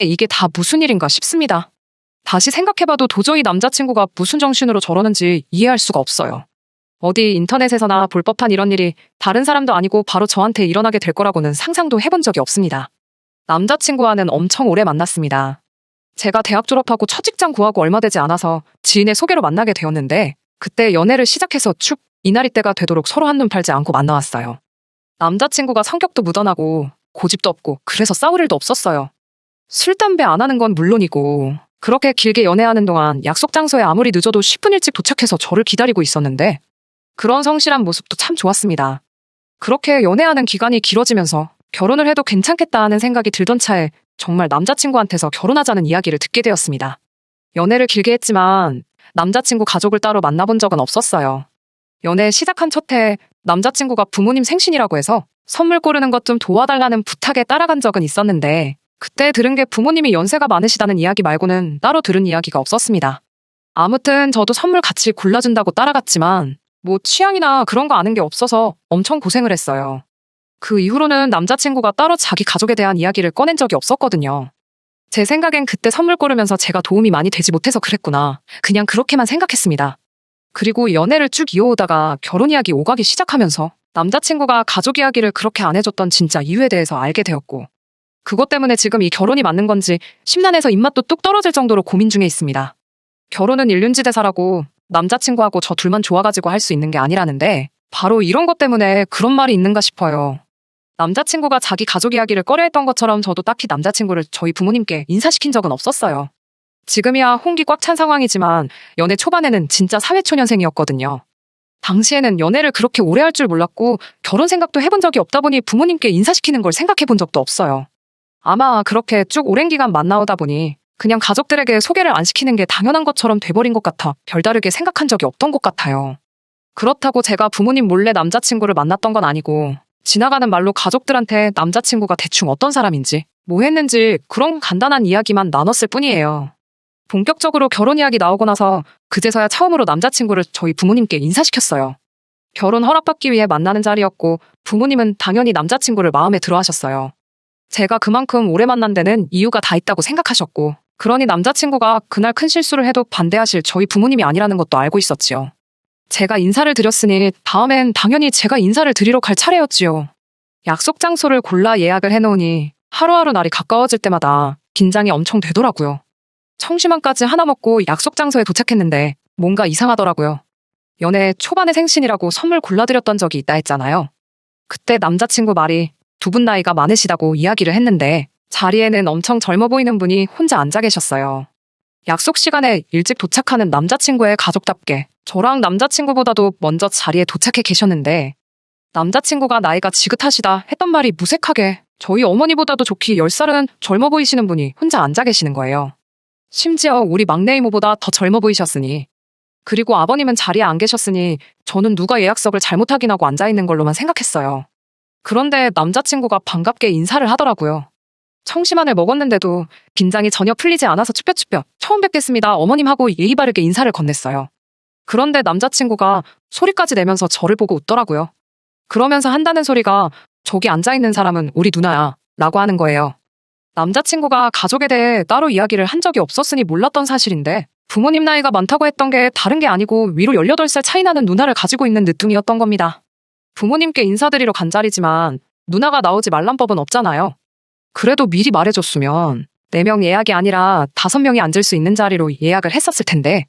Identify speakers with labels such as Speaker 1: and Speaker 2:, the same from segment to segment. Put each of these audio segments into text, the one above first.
Speaker 1: 이게 다 무슨 일인가 싶습니다. 다시 생각해봐도 도저히 남자친구가 무슨 정신으로 저러는지 이해할 수가 없어요. 어디 인터넷에서나 볼 법한 이런 일이 다른 사람도 아니고 바로 저한테 일어나게 될 거라고는 상상도 해본 적이 없습니다. 남자친구와는 엄청 오래 만났습니다. 제가 대학 졸업하고 첫 직장 구하고 얼마 되지 않아서 지인의 소개로 만나게 되었는데 그때 연애를 시작해서 쭉 이날이 때가 되도록 서로 한눈 팔지 않고 만나왔어요. 남자친구가 성격도 무던하고 고집도 없고 그래서 싸울 일도 없었어요. 술, 담배 안 하는 건 물론이고 그렇게 길게 연애하는 동안 약속 장소에 아무리 늦어도 10분 일찍 도착해서 저를 기다리고 있었는데 그런 성실한 모습도 참 좋았습니다. 그렇게 연애하는 기간이 길어지면서 결혼을 해도 괜찮겠다 하는 생각이 들던 차에 정말 남자친구한테서 결혼하자는 이야기를 듣게 되었습니다. 연애를 길게 했지만 남자친구 가족을 따로 만나본 적은 없었어요. 연애 시작한 첫 해 남자친구가 부모님 생신이라고 해서 선물 고르는 것 좀 도와달라는 부탁에 따라간 적은 있었는데 그때 들은 게 부모님이 연세가 많으시다는 이야기 말고는 따로 들은 이야기가 없었습니다. 아무튼 저도 선물 같이 골라준다고 따라갔지만 뭐 취향이나 그런 거 아는 게 없어서 엄청 고생을 했어요. 그 이후로는 남자친구가 따로 자기 가족에 대한 이야기를 꺼낸 적이 없었거든요. 제 생각엔 그때 선물 고르면서 제가 도움이 많이 되지 못해서 그랬구나. 그냥 그렇게만 생각했습니다. 그리고 연애를 쭉 이어오다가 결혼 이야기 오가기 시작하면서 남자친구가 가족 이야기를 그렇게 안 해줬던 진짜 이유에 대해서 알게 되었고 그것 때문에 지금 이 결혼이 맞는 건지 심란해서 입맛도 뚝 떨어질 정도로 고민 중에 있습니다. 결혼은 일륜지대사라고 남자친구하고 저 둘만 좋아가지고 할 수 있는 게 아니라는데 바로 이런 것 때문에 그런 말이 있는가 싶어요. 남자친구가 자기 가족 이야기를 꺼려했던 것처럼 저도 딱히 남자친구를 저희 부모님께 인사시킨 적은 없었어요. 지금이야 홍기 꽉 찬 상황이지만 연애 초반에는 진짜 사회초년생이었거든요. 당시에는 연애를 그렇게 오래 할 줄 몰랐고 결혼 생각도 해본 적이 없다 보니 부모님께 인사시키는 걸 생각해 본 적도 없어요. 아마 그렇게 쭉 오랜 기간 만나오다 보니 그냥 가족들에게 소개를 안 시키는 게 당연한 것처럼 돼버린 것 같아 별다르게 생각한 적이 없던 것 같아요. 그렇다고 제가 부모님 몰래 남자친구를 만났던 건 아니고 지나가는 말로 가족들한테 남자친구가 대충 어떤 사람인지 뭐 했는지 그런 간단한 이야기만 나눴을 뿐이에요. 본격적으로 결혼 이야기 나오고 나서 그제서야 처음으로 남자친구를 저희 부모님께 인사시켰어요. 결혼 허락받기 위해 만나는 자리였고 부모님은 당연히 남자친구를 마음에 들어 하셨어요. 제가 그만큼 오래 만난 데는 이유가 다 있다고 생각하셨고 그러니 남자친구가 그날 큰 실수를 해도 반대하실 저희 부모님이 아니라는 것도 알고 있었지요. 제가 인사를 드렸으니 다음엔 당연히 제가 인사를 드리러 갈 차례였지요. 약속 장소를 골라 예약을 해놓으니 하루하루 날이 가까워질 때마다 긴장이 엄청 되더라고요. 청심환까지 하나 먹고 약속 장소에 도착했는데 뭔가 이상하더라고요. 연애 초반에 생신이라고 선물 골라드렸던 적이 있다 했잖아요. 그때 남자친구 말이 두 분 나이가 많으시다고 이야기를 했는데 자리에는 엄청 젊어 보이는 분이 혼자 앉아 계셨어요. 약속 시간에 일찍 도착하는 남자친구의 가족답게 저랑 남자친구보다도 먼저 자리에 도착해 계셨는데 남자친구가 나이가 지긋하시다 했던 말이 무색하게 저희 어머니보다도 좋기 10살은 젊어 보이시는 분이 혼자 앉아 계시는 거예요. 심지어 우리 막내 이모보다 더 젊어 보이셨으니 그리고 아버님은 자리에 안 계셨으니 저는 누가 예약석을 잘못 확인하고 앉아있는 걸로만 생각했어요. 그런데 남자친구가 반갑게 인사를 하더라고요. 청심환을 먹었는데도 긴장이 전혀 풀리지 않아서 쭈뼛쭈뼛 처음 뵙겠습니다 어머님 하고 예의 바르게 인사를 건넸어요. 그런데 남자친구가 소리까지 내면서 저를 보고 웃더라고요. 그러면서 한다는 소리가 저기 앉아있는 사람은 우리 누나야 라고 하는 거예요. 남자친구가 가족에 대해 따로 이야기를 한 적이 없었으니 몰랐던 사실인데 부모님 나이가 많다고 했던 게 다른 게 아니고 위로 18살 차이 나는 누나를 가지고 있는 늦둥이였던 겁니다. 부모님께 인사드리러 간 자리지만 누나가 나오지 말란 법은 없잖아요. 그래도 미리 말해줬으면 4명 예약이 아니라 5명이 앉을 수 있는 자리로 예약을 했었을 텐데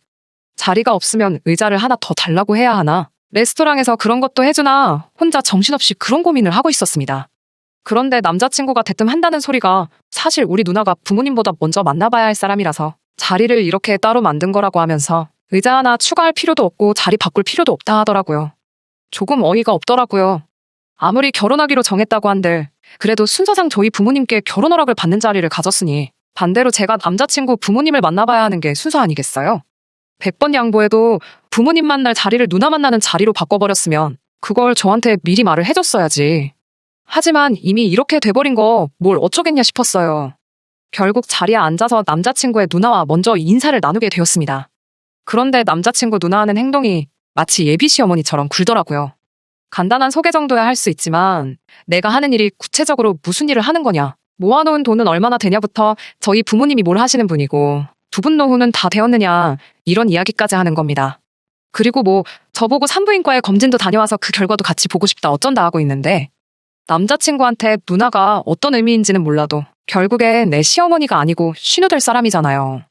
Speaker 1: 자리가 없으면 의자를 하나 더 달라고 해야 하나 레스토랑에서 그런 것도 해주나 혼자 정신없이 그런 고민을 하고 있었습니다. 그런데 남자친구가 대뜸 한다는 소리가 사실 우리 누나가 부모님보다 먼저 만나봐야 할 사람이라서 자리를 이렇게 따로 만든 거라고 하면서 의자 하나 추가할 필요도 없고 자리 바꿀 필요도 없다 하더라고요. 조금 어이가 없더라고요. 아무리 결혼하기로 정했다고 한들 그래도 순서상 저희 부모님께 결혼 허락을 받는 자리를 가졌으니 반대로 제가 남자친구 부모님을 만나봐야 하는 게 순서 아니겠어요? 100번 양보해도 부모님 만날 자리를 누나 만나는 자리로 바꿔버렸으면 그걸 저한테 미리 말을 해줬어야지. 하지만 이미 이렇게 돼버린 거 뭘 어쩌겠냐 싶었어요. 결국 자리에 앉아서 남자친구의 누나와 먼저 인사를 나누게 되었습니다. 그런데 남자친구 누나 하는 행동이 마치 예비 시어머니처럼 굴더라고요. 간단한 소개 정도야 할 수 있지만 내가 하는 일이 구체적으로 무슨 일을 하는 거냐, 모아놓은 돈은 얼마나 되냐부터 저희 부모님이 뭘 하시는 분이고 두 분 노후는 다 되었느냐 이런 이야기까지 하는 겁니다. 그리고 뭐 저보고 산부인과에 검진도 다녀와서 그 결과도 같이 보고 싶다 어쩐다 하고 있는데 남자친구한테 누나가 어떤 의미인지는 몰라도 결국엔 내 시어머니가 아니고 신우될 사람이잖아요.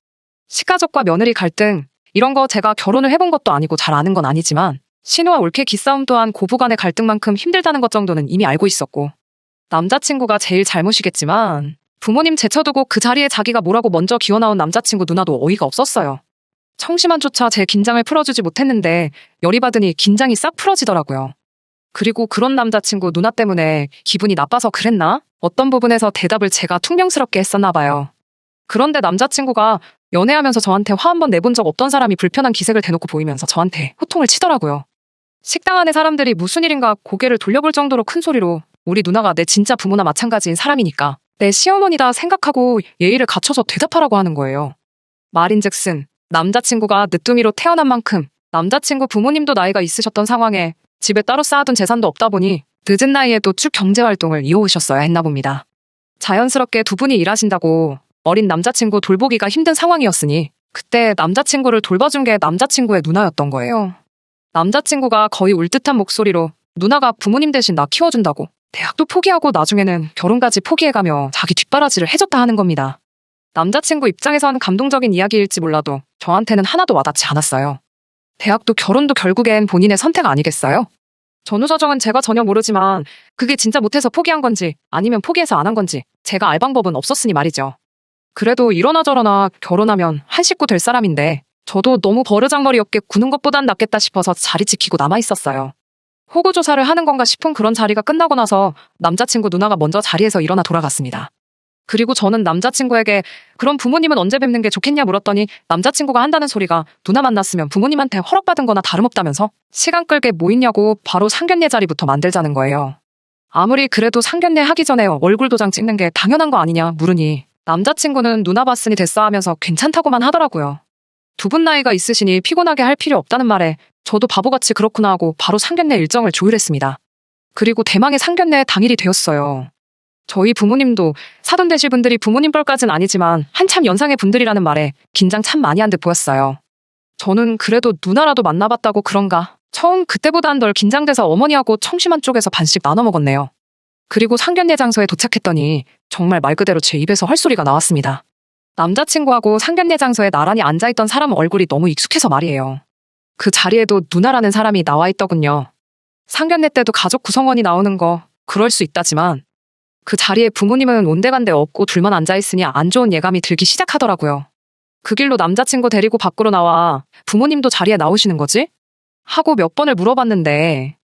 Speaker 1: 시가족과 며느리 갈등 이런 거 제가 결혼을 해본 것도 아니고 잘 아는 건 아니지만 신우와 올케 기싸움 또한 고부간의 갈등만큼 힘들다는 것 정도는 이미 알고 있었고 남자친구가 제일 잘못이겠지만 부모님 제쳐두고 그 자리에 자기가 뭐라고 먼저 기어나온 남자친구 누나도 어이가 없었어요. 청심환조차 제 긴장을 풀어주지 못했는데 열이 받으니 긴장이 싹 풀어지더라고요. 그리고 그런 남자친구 누나 때문에 기분이 나빠서 그랬나? 어떤 부분에서 대답을 제가 퉁명스럽게 했었나 봐요. 그런데 남자친구가 연애하면서 저한테 화 한 번 내본 적 없던 사람이 불편한 기색을 대놓고 보이면서 저한테 호통을 치더라고요. 식당 안에 사람들이 무슨 일인가 고개를 돌려볼 정도로 큰 소리로 우리 누나가 내 진짜 부모나 마찬가지인 사람이니까 내 시어머니다 생각하고 예의를 갖춰서 대답하라고 하는 거예요. 말인즉슨 남자친구가 늦둥이로 태어난 만큼 남자친구 부모님도 나이가 있으셨던 상황에 집에 따로 쌓아둔 재산도 없다 보니 늦은 나이에도 쭉 경제활동을 이어오셨어야 했나 봅니다. 자연스럽게 두 분이 일하신다고 어린 남자친구 돌보기가 힘든 상황이었으니 그때 남자친구를 돌봐준 게 남자친구의 누나였던 거예요. 남자친구가 거의 울듯한 목소리로 누나가 부모님 대신 나 키워준다고 대학도 포기하고 나중에는 결혼까지 포기해가며 자기 뒷바라지를 해줬다 하는 겁니다. 남자친구 입장에선 감동적인 이야기일지 몰라도 저한테는 하나도 와닿지 않았어요. 대학도 결혼도 결국엔 본인의 선택 아니겠어요? 전후사정은 제가 전혀 모르지만 그게 진짜 못해서 포기한 건지 아니면 포기해서 안 한 건지 제가 알 방법은 없었으니 말이죠. 그래도 이러나 저러나 결혼하면 한 식구 될 사람인데 저도 너무 버르장머리 없게 구는 것보단 낫겠다 싶어서 자리 지키고 남아있었어요. 호구조사를 하는 건가 싶은 그런 자리가 끝나고 나서 남자친구 누나가 먼저 자리에서 일어나 돌아갔습니다. 그리고 저는 남자친구에게 그럼 부모님은 언제 뵙는 게 좋겠냐 물었더니 남자친구가 한다는 소리가 누나 만났으면 부모님한테 허락받은 거나 다름없다면서 시간 끌게 뭐 있냐고 바로 상견례 자리부터 만들자는 거예요. 아무리 그래도 상견례 하기 전에 얼굴 도장 찍는 게 당연한 거 아니냐 물으니 남자친구는 누나 봤으니 됐어 하면서 괜찮다고만 하더라고요. 두 분 나이가 있으시니 피곤하게 할 필요 없다는 말에 저도 바보같이 그렇구나 하고 바로 상견례 일정을 조율했습니다. 그리고 대망의 상견례 당일이 되었어요. 저희 부모님도 사돈 되실 분들이 부모님 뻘까진 아니지만 한참 연상의 분들이라는 말에 긴장 참 많이 한 듯 보였어요. 저는 그래도 누나라도 만나봤다고 그런가 처음 그때보단 덜 긴장돼서 어머니하고 청심환 쪽에서 반씩 나눠 먹었네요. 그리고 상견례 장소에 도착했더니 정말 말 그대로 제 입에서 헐소리가 나왔습니다. 남자친구하고 상견례 장소에 나란히 앉아있던 사람 얼굴이 너무 익숙해서 말이에요. 그 자리에도 누나라는 사람이 나와 있더군요. 상견례 때도 가족 구성원이 나오는 거 그럴 수 있다지만 그 자리에 부모님은 온데간데 없고 둘만 앉아있으니 안 좋은 예감이 들기 시작하더라고요. 그 길로 남자친구 데리고 밖으로 나와 부모님도 자리에 나오시는 거지? 하고 몇 번을 물어봤는데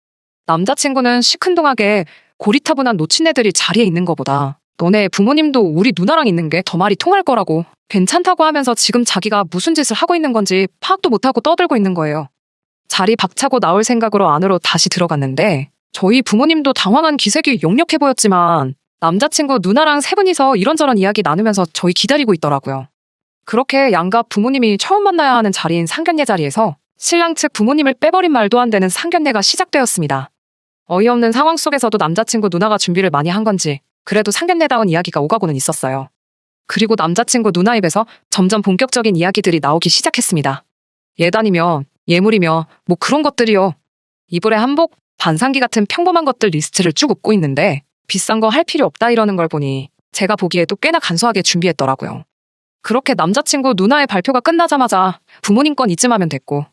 Speaker 1: 남자친구는 시큰둥하게 고리타분한 놓친애들이 자리에 있는 거보다 너네 부모님도 우리 누나랑 있는 게 더 말이 통할 거라고 괜찮다고 하면서 지금 자기가 무슨 짓을 하고 있는 건지 파악도 못하고 떠들고 있는 거예요. 자리 박차고 나올 생각으로 안으로 다시 들어갔는데 저희 부모님도 당황한 기색이 역력해 보였지만 남자친구 누나랑 세 분이서 이런저런 이야기 나누면서 저희 기다리고 있더라고요. 그렇게 양가 부모님이 처음 만나야 하는 자리인 상견례 자리에서 신랑 측 부모님을 빼버린 말도 안 되는 상견례가 시작되었습니다. 어이없는 상황 속에서도 남자친구 누나가 준비를 많이 한 건지 그래도 상견례다운 이야기가 오가고는 있었어요. 그리고 남자친구 누나 입에서 점점 본격적인 이야기들이 나오기 시작했습니다. 예단이며 예물이며 뭐 그런 것들이요. 이불에 한복, 반상기 같은 평범한 것들 리스트를 쭉 읊고 있는데 비싼 거 할 필요 없다 이러는 걸 보니 제가 보기에도 꽤나 간소하게 준비했더라고요. 그렇게 남자친구 누나의 발표가 끝나자마자 부모님 건 이쯤 하면 됐고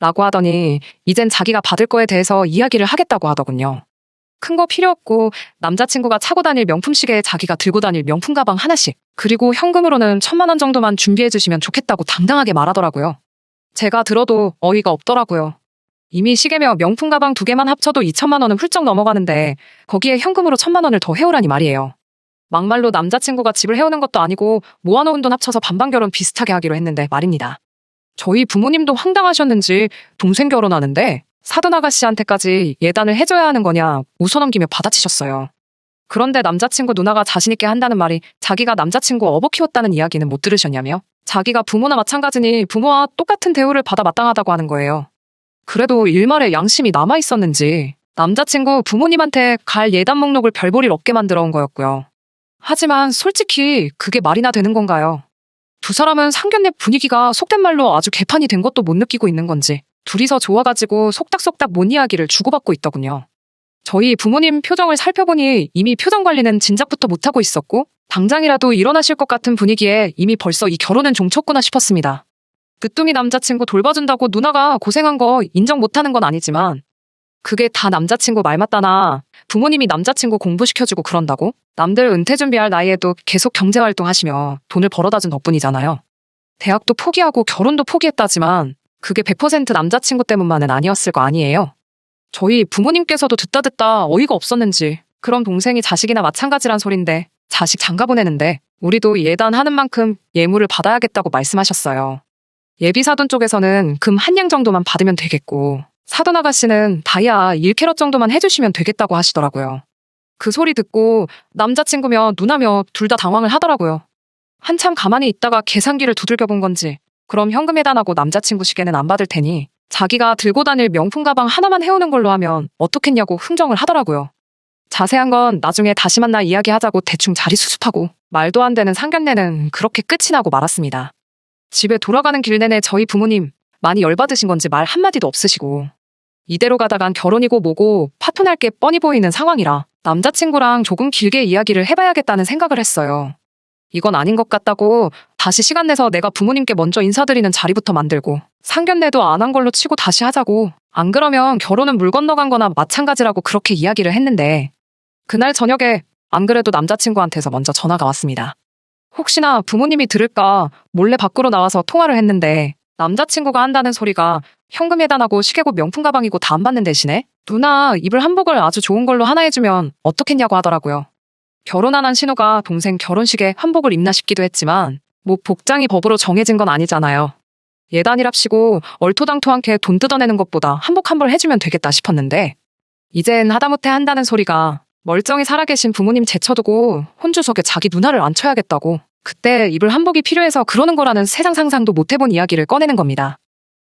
Speaker 1: 라고 하더니 이젠 자기가 받을 거에 대해서 이야기를 하겠다고 하더군요. 큰 거 필요 없고 남자친구가 차고 다닐 명품 시계에 자기가 들고 다닐 명품 가방 하나씩 그리고 현금으로는 1,000만 원 정도만 준비해 주시면 좋겠다고 당당하게 말하더라고요. 제가 들어도 어이가 없더라고요. 이미 시계며 명품 가방 2개만 합쳐도 2,000만 원은 훌쩍 넘어가는데 거기에 현금으로 1,000만 원을 더 해오라니 말이에요. 막말로 남자친구가 집을 해오는 것도 아니고 모아놓은 돈 합쳐서 반반 결혼 비슷하게 하기로 했는데 말입니다. 저희 부모님도 황당하셨는지 동생 결혼하는데 사돈 아가씨한테까지 예단을 해줘야 하는 거냐 웃어넘기며 받아치셨어요. 그런데 남자친구 누나가 자신있게 한다는 말이 자기가 남자친구 업어 키웠다는 이야기는 못 들으셨냐며 자기가 부모나 마찬가지니 부모와 똑같은 대우를 받아 마땅하다고 하는 거예요. 그래도 일말의 양심이 남아있었는지 남자친구 부모님한테 갈 예단 목록을 별 볼 일 없게 만들어 온 거였고요. 하지만 솔직히 그게 말이나 되는 건가요? 두 사람은 상견례 분위기가 속된 말로 아주 개판이 된 것도 못 느끼고 있는 건지 둘이서 좋아가지고 속닥속닥 뭔 이야기를 주고받고 있더군요. 저희 부모님 표정을 살펴보니 이미 표정 관리는 진작부터 못하고 있었고 당장이라도 일어나실 것 같은 분위기에 이미 벌써 이 결혼은 종쳤구나 싶었습니다. 늦둥이 남자친구 돌봐준다고 누나가 고생한 거 인정 못하는 건 아니지만 그게 다 남자친구 말 맞다나 부모님이 남자친구 공부시켜주고 그런다고? 남들 은퇴 준비할 나이에도 계속 경제활동 하시며 돈을 벌어다 준 덕분이잖아요. 대학도 포기하고 결혼도 포기했다지만 그게 100% 남자친구 때문만은 아니었을 거 아니에요. 저희 부모님께서도 듣다 어이가 없었는지 그럼 동생이 자식이나 마찬가지란 소린데 자식 장가 보내는데 우리도 예단하는 만큼 예물을 받아야겠다고 말씀하셨어요. 예비사돈 쪽에서는 금 한 양 정도만 받으면 되겠고 사돈 아가씨는 다이아 1캐럿 정도만 해주시면 되겠다고 하시더라고요. 그 소리 듣고 남자친구며 누나며 둘 다 당황을 하더라고요. 한참 가만히 있다가 계산기를 두들겨 본 건지 그럼 현금 해단하고 남자친구 시계는 안 받을 테니 자기가 들고 다닐 명품 가방 하나만 해오는 걸로 하면 어떻겠냐고 흥정을 하더라고요. 자세한 건 나중에 다시 만나 이야기하자고 대충 자리 수습하고 말도 안 되는 상견례는 그렇게 끝이 나고 말았습니다. 집에 돌아가는 길 내내 저희 부모님 많이 열받으신 건지 말 한마디도 없으시고 이대로 가다간 결혼이고 뭐고 파토날 게 뻔히 보이는 상황이라 남자친구랑 조금 길게 이야기를 해봐야겠다는 생각을 했어요. 이건 아닌 것 같다고 다시 시간 내서 내가 부모님께 먼저 인사드리는 자리부터 만들고 상견례도 안 한 걸로 치고 다시 하자고 안 그러면 결혼은 물 건너간 거나 마찬가지라고 그렇게 이야기를 했는데 그날 저녁에 안 그래도 남자친구한테서 먼저 전화가 왔습니다. 혹시나 부모님이 들을까 몰래 밖으로 나와서 통화를 했는데 남자친구가 한다는 소리가 현금 해단하고 시계고 명품 가방이고 다 안 받는 대신에 누나 이불 한복을 아주 좋은 걸로 하나 해주면 어떻겠냐고 하더라고요. 결혼 안 한 신우가 동생 결혼식에 한복을 입나 싶기도 했지만 뭐 복장이 법으로 정해진 건 아니잖아요. 예단이랍시고 얼토당토하게 돈 뜯어내는 것보다 한복 한 벌 해주면 되겠다 싶었는데 이젠 하다못해 한다는 소리가 멀쩡히 살아계신 부모님 제쳐두고 혼주석에 자기 누나를 앉혀야겠다고 그때 입을 한복이 필요해서 그러는 거라는 세상 상상도 못해본 이야기를 꺼내는 겁니다.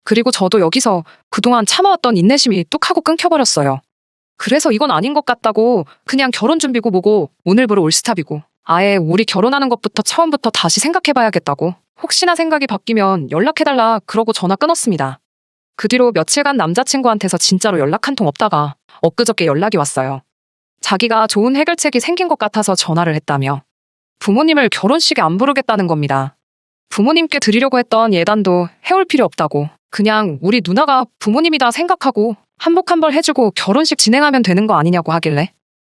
Speaker 1: 그리고 저도 여기서 그동안 참아왔던 인내심이 뚝 하고 끊겨버렸어요. 그래서 이건 아닌 것 같다고 그냥 결혼 준비고 뭐고 오늘부로 올스탑이고 아예 우리 결혼하는 것부터 처음부터 다시 생각해봐야겠다고 혹시나 생각이 바뀌면 연락해달라 그러고 전화 끊었습니다. 그 뒤로 며칠간 남자친구한테서 진짜로 연락 한 통 없다가 엊그저께 연락이 왔어요. 자기가 좋은 해결책이 생긴 것 같아서 전화를 했다며 부모님을 결혼식에 안 부르겠다는 겁니다. 부모님께 드리려고 했던 예단도 해올 필요 없다고 그냥 우리 누나가 부모님이다 생각하고 한복 한 벌 해주고 결혼식 진행하면 되는 거 아니냐고 하길래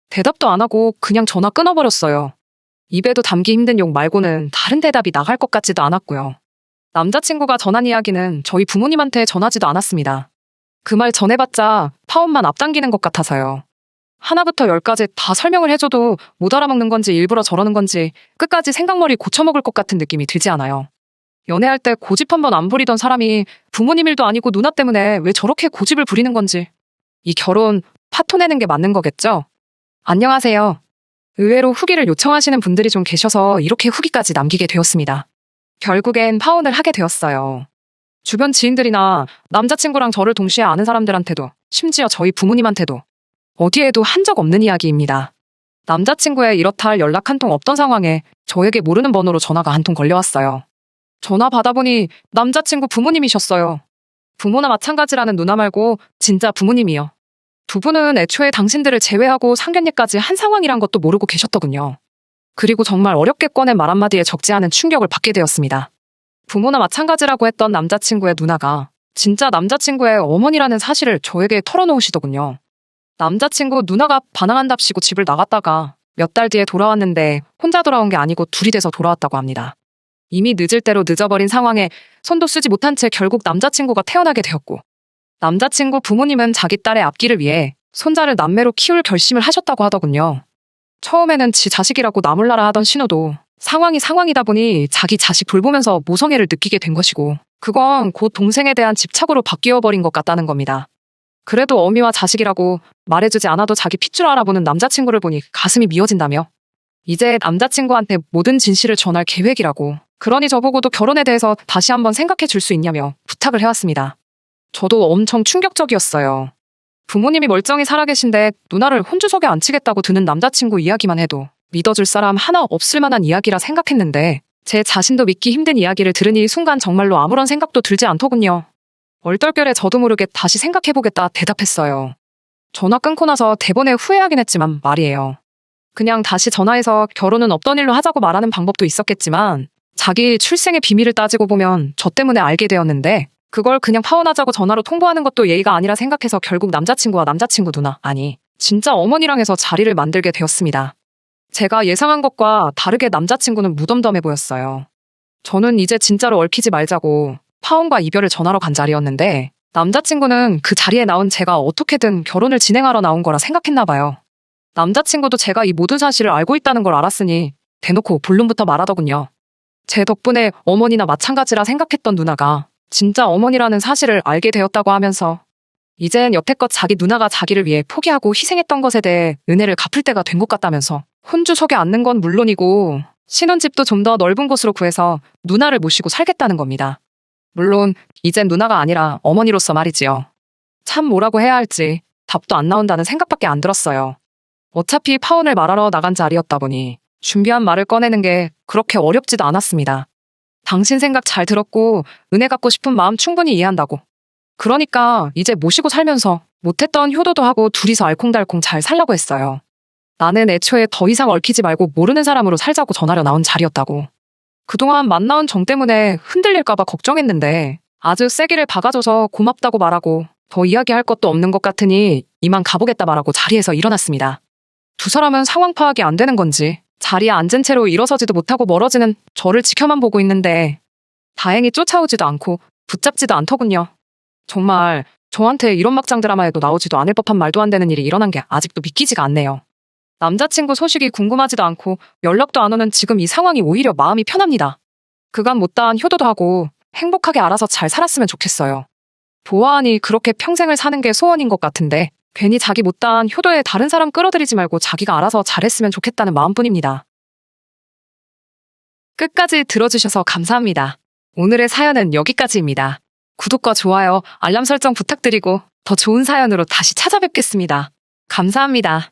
Speaker 1: 대답도 안 하고 그냥 전화 끊어버렸어요. 입에도 담기 힘든 욕 말고는 다른 대답이 나갈 것 같지도 않았고요. 남자친구가 전한 이야기는 저희 부모님한테 전하지도 않았습니다. 그 말 전해봤자 파혼만 앞당기는 것 같아서요. 하나부터 열까지 다 설명을 해줘도 못 알아먹는 건지 일부러 저러는 건지 끝까지 생각머리 고쳐먹을 것 같은 느낌이 들지 않아요. 연애할 때 고집 한번 안 부리던 사람이 부모님 일도 아니고 누나 때문에 왜 저렇게 고집을 부리는 건지. 이 결혼 파토 내는 게 맞는 거겠죠? 안녕하세요. 의외로 후기를 요청하시는 분들이 좀 계셔서 이렇게 후기까지 남기게 되었습니다. 결국엔 파혼을 하게 되었어요. 주변 지인들이나 남자친구랑 저를 동시에 아는 사람들한테도 심지어 저희 부모님한테도 어디에도 한 적 없는 이야기입니다. 남자친구의 이렇다 할 연락 한 통 없던 상황에 저에게 모르는 번호로 전화가 한 통 걸려왔어요. 전화 받아보니 남자친구 부모님이셨어요. 부모나 마찬가지라는 누나 말고 진짜 부모님이요. 두 분은 애초에 당신들을 제외하고 상견례까지 한 상황이란 것도 모르고 계셨더군요. 그리고 정말 어렵게 꺼낸 말 한마디에 적지 않은 충격을 받게 되었습니다. 부모나 마찬가지라고 했던 남자친구의 누나가 진짜 남자친구의 어머니라는 사실을 저에게 털어놓으시더군요. 남자친구 누나가 반항한답시고 집을 나갔다가 몇 달 뒤에 돌아왔는데 혼자 돌아온 게 아니고 둘이 돼서 돌아왔다고 합니다. 이미 늦을 대로 늦어버린 상황에 손도 쓰지 못한 채 결국 남자친구가 태어나게 되었고 남자친구 부모님은 자기 딸의 앞길을 위해 손자를 남매로 키울 결심을 하셨다고 하더군요. 처음에는 지 자식이라고 나몰라라 하던 신우도 상황이 상황이다 보니 자기 자식 돌보면서 모성애를 느끼게 된 것이고 그건 곧 동생에 대한 집착으로 바뀌어버린 것 같다는 겁니다. 그래도 어미와 자식이라고 말해주지 않아도 자기 핏줄 알아보는 남자친구를 보니 가슴이 미어진다며 이제 남자친구한테 모든 진실을 전할 계획이라고 그러니 저보고도 결혼에 대해서 다시 한번 생각해 줄 수 있냐며 부탁을 해왔습니다. 저도 엄청 충격적이었어요. 부모님이 멀쩡히 살아계신데 누나를 혼주석에 앉히겠다고 드는 남자친구 이야기만 해도 믿어줄 사람 하나 없을 만한 이야기라 생각했는데 제 자신도 믿기 힘든 이야기를 들으니 순간 정말로 아무런 생각도 들지 않더군요. 얼떨결에 저도 모르게 다시 생각해보겠다 대답했어요. 전화 끊고 나서 대본에 후회하긴 했지만 말이에요. 그냥 다시 전화해서 결혼은 없던 일로 하자고 말하는 방법도 있었겠지만 자기 출생의 비밀을 따지고 보면 저 때문에 알게 되었는데 그걸 그냥 파혼하자고 전화로 통보하는 것도 예의가 아니라 생각해서 결국 남자친구와 남자친구 누나, 아니 진짜 어머니랑 해서 자리를 만들게 되었습니다. 제가 예상한 것과 다르게 남자친구는 무덤덤해 보였어요. 저는 이제 진짜로 얽히지 말자고 파혼과 이별을 전하러 간 자리였는데 남자친구는 그 자리에 나온 제가 어떻게든 결혼을 진행하러 나온 거라 생각했나 봐요. 남자친구도 제가 이 모든 사실을 알고 있다는 걸 알았으니 대놓고 본론부터 말하더군요. 제 덕분에 어머니나 마찬가지라 생각했던 누나가 진짜 어머니라는 사실을 알게 되었다고 하면서 이젠 여태껏 자기 누나가 자기를 위해 포기하고 희생했던 것에 대해 은혜를 갚을 때가 된 것 같다면서 혼주석에 앉는 건 물론이고 신혼집도 좀 더 넓은 곳으로 구해서 누나를 모시고 살겠다는 겁니다. 물론 이젠 누나가 아니라 어머니로서 말이지요. 참 뭐라고 해야 할지 답도 안 나온다는 생각밖에 안 들었어요. 어차피 파혼을 말하러 나간 자리였다 보니 준비한 말을 꺼내는 게 그렇게 어렵지도 않았습니다. 당신 생각 잘 들었고 은혜 갚고 싶은 마음 충분히 이해한다고. 그러니까 이제 모시고 살면서 못했던 효도도 하고 둘이서 알콩달콩 잘 살라고 했어요. 나는 애초에 더 이상 얽히지 말고 모르는 사람으로 살자고 전하려 나온 자리였다고. 그동안 만나온 정 때문에 흔들릴까봐 걱정했는데 아주 세기를 박아줘서 고맙다고 말하고 더 이야기할 것도 없는 것 같으니 이만 가보겠다 말하고 자리에서 일어났습니다. 두 사람은 상황 파악이 안 되는 건지 자리에 앉은 채로 일어서지도 못하고 멀어지는 저를 지켜만 보고 있는데 다행히 쫓아오지도 않고 붙잡지도 않더군요. 정말 저한테 이런 막장 드라마에도 나오지도 않을 법한 말도 안 되는 일이 일어난 게 아직도 믿기지가 않네요. 남자친구 소식이 궁금하지도 않고 연락도 안 오는 지금 이 상황이 오히려 마음이 편합니다. 그간 못다한 효도도 하고 행복하게 알아서 잘 살았으면 좋겠어요. 보아하니 그렇게 평생을 사는 게 소원인 것 같은데 괜히 자기 못다한 효도에 다른 사람 끌어들이지 말고 자기가 알아서 잘했으면 좋겠다는 마음뿐입니다. 끝까지 들어주셔서 감사합니다. 오늘의 사연은 여기까지입니다. 구독과 좋아요, 알람 설정 부탁드리고 더 좋은 사연으로 다시 찾아뵙겠습니다. 감사합니다.